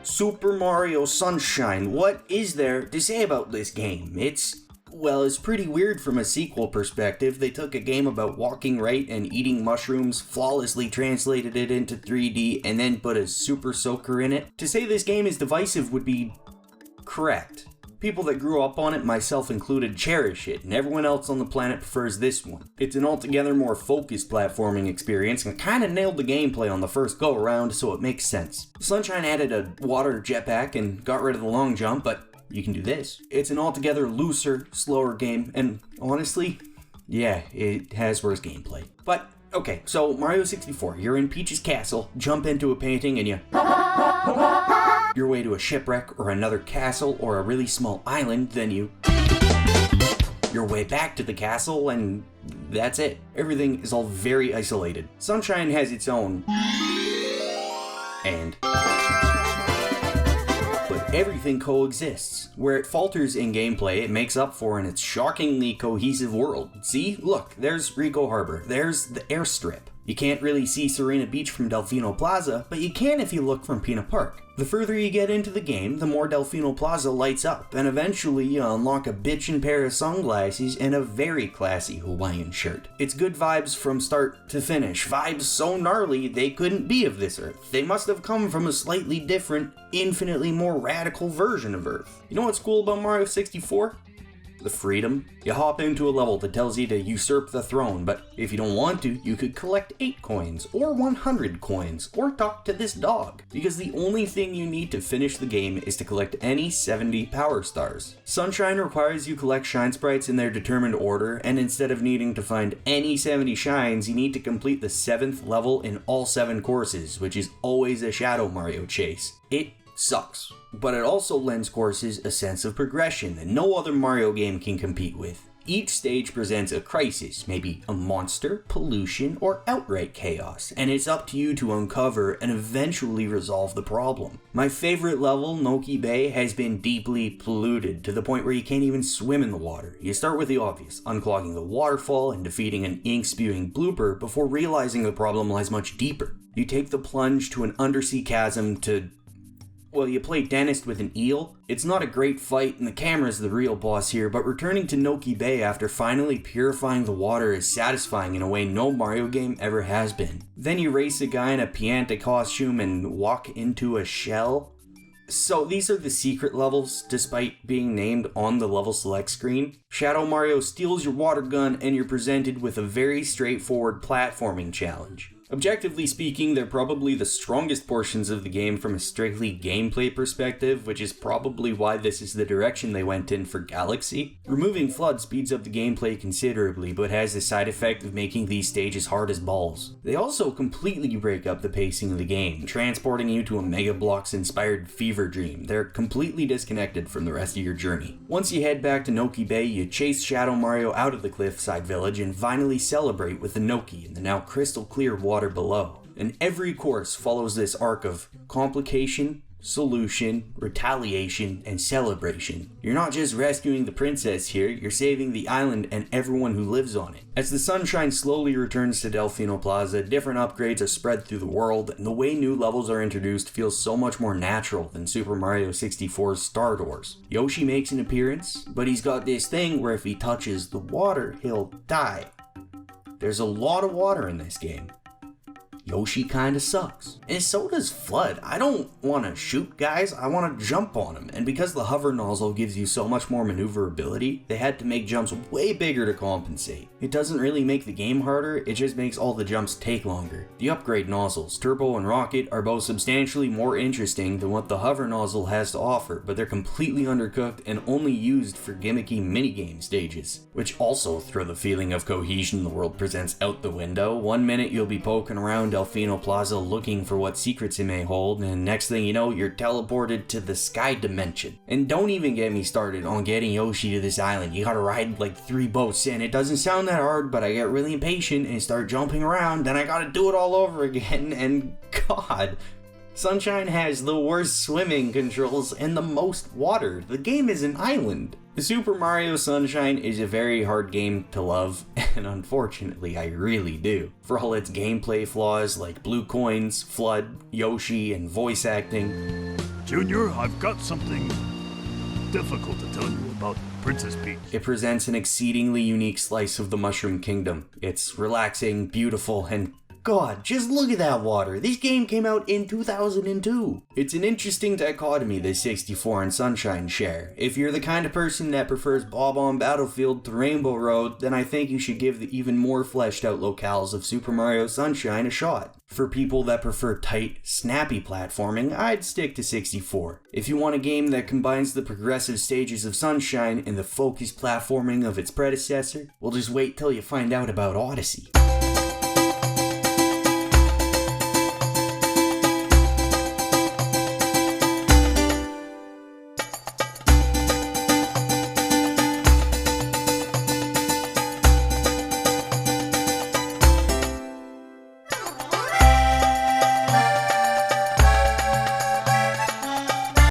Super Mario Sunshine. What is there to say about this game? It's pretty weird from a sequel perspective. They took a game about walking right and eating mushrooms, flawlessly translated it into 3D, and then put a super soaker in it. To say this game is divisive would be correct. People that grew up on it, myself included, cherish it, and everyone else on the planet prefers this one. It's an altogether more focused platforming experience, and kinda nailed the gameplay on the first go-around, so it makes sense. Sunshine added a water jetpack and got rid of the long jump, but you can do this. It's an altogether looser, slower game, and honestly, yeah, it has worse gameplay. But, okay, so Mario 64, you're in Peach's castle, jump into a painting, and you your way to a shipwreck or another castle or a really small island, then your way back to the castle, and that's it. Everything is all very isolated. Sunshine has its own but everything coexists. Where it falters in gameplay, it makes up for in its shockingly cohesive world. See? Look, there's Rico Harbor. There's the airstrip. You can't really see Serena Beach from Delfino Plaza, but you can if you look from Pina Park. The further you get into the game, the more Delfino Plaza lights up, and eventually you unlock a bitchin' pair of sunglasses and a very classy Hawaiian shirt. It's good vibes from start to finish, vibes so gnarly they couldn't be of this Earth. They must have come from a slightly different, infinitely more radical version of Earth. You know what's cool about Mario 64? The freedom. You hop into a level that tells you to usurp the throne, but if you don't want to, you could collect 8 coins, or 100 coins, or talk to this dog. Because the only thing you need to finish the game is to collect any 70 power stars. Sunshine requires you collect shine sprites in their determined order, and instead of needing to find any 70 shines, you need to complete the 7th level in all 7 courses, which is always a Shadow Mario chase. It sucks, but it also lends courses a sense of progression that no other Mario game can compete with. Each stage presents a crisis, maybe a monster, pollution, or outright chaos, and it's up to you to uncover and eventually resolve the problem. My favorite level, Noki Bay, has been deeply polluted to the point where you can't even swim in the water. You start with the obvious, unclogging the waterfall and defeating an ink-spewing blooper before realizing the problem lies much deeper. You take the plunge to an undersea chasm to you play dentist with an eel. It's not a great fight and the camera's the real boss here, but returning to Noki Bay after finally purifying the water is satisfying in a way no Mario game ever has been. Then you race a guy in a Pianta costume and walk into a shell. So these are the secret levels, despite being named on the level select screen. Shadow Mario steals your water gun and you're presented with a very straightforward platforming challenge. Objectively speaking, they're probably the strongest portions of the game from a strictly gameplay perspective, which is probably why this is the direction they went in for Galaxy. Removing FLUDD speeds up the gameplay considerably, but has the side effect of making these stages hard as balls. They also completely break up the pacing of the game, transporting you to a Mega Bloks inspired fever dream. They're completely disconnected from the rest of your journey. Once you head back to Noki Bay, you chase Shadow Mario out of the cliffside village and finally celebrate with the Noki in the now crystal clear water below. And every course follows this arc of complication, solution, retaliation, and celebration. You're not just rescuing the princess here, you're saving the island and everyone who lives on it. As the sunshine slowly returns to Delfino Plaza, different upgrades are spread through the world, and the way new levels are introduced feels so much more natural than Super Mario 64's Star Doors. Yoshi makes an appearance, but he's got this thing where if he touches the water, he'll die. There's a lot of water in this game. Yoshi kinda sucks. And so does FLUDD. I don't want to shoot guys, I want to jump on them. And because the hover nozzle gives you so much more maneuverability, they had to make jumps way bigger to compensate. It doesn't really make the game harder, it just makes all the jumps take longer. The upgrade nozzles, Turbo and Rocket, are both substantially more interesting than what the hover nozzle has to offer, but they're completely undercooked and only used for gimmicky minigame stages, which also throw the feeling of cohesion the world presents out the window. One minute you'll be poking around Delfino Plaza looking for what secrets it may hold, and next thing you know, you're teleported to the sky dimension. And don't even get me started on getting Yoshi to this island. You gotta ride like 3 boats, and it doesn't sound that hard, but I get really impatient and start jumping around, then I gotta do it all over again, and god. Sunshine has the worst swimming controls and the most water. The game is an island. Super Mario Sunshine is a very hard game to love, and unfortunately I really do. For all its gameplay flaws like blue coins, FLUDD, Yoshi, and voice acting. Junior, I've got something difficult to tell you about Princess Peach. It presents an exceedingly unique slice of the Mushroom Kingdom. It's relaxing, beautiful, and God, just look at that water. This game came out in 2002. It's an interesting dichotomy the 64 and Sunshine share. If you're the kind of person that prefers Bob-on Battlefield to Rainbow Road, then I think you should give the even more fleshed out locales of Super Mario Sunshine a shot. For people that prefer tight, snappy platforming, I'd stick to 64. If you want a game that combines the progressive stages of Sunshine and the focused platforming of its predecessor, well, just wait till you find out about Odyssey.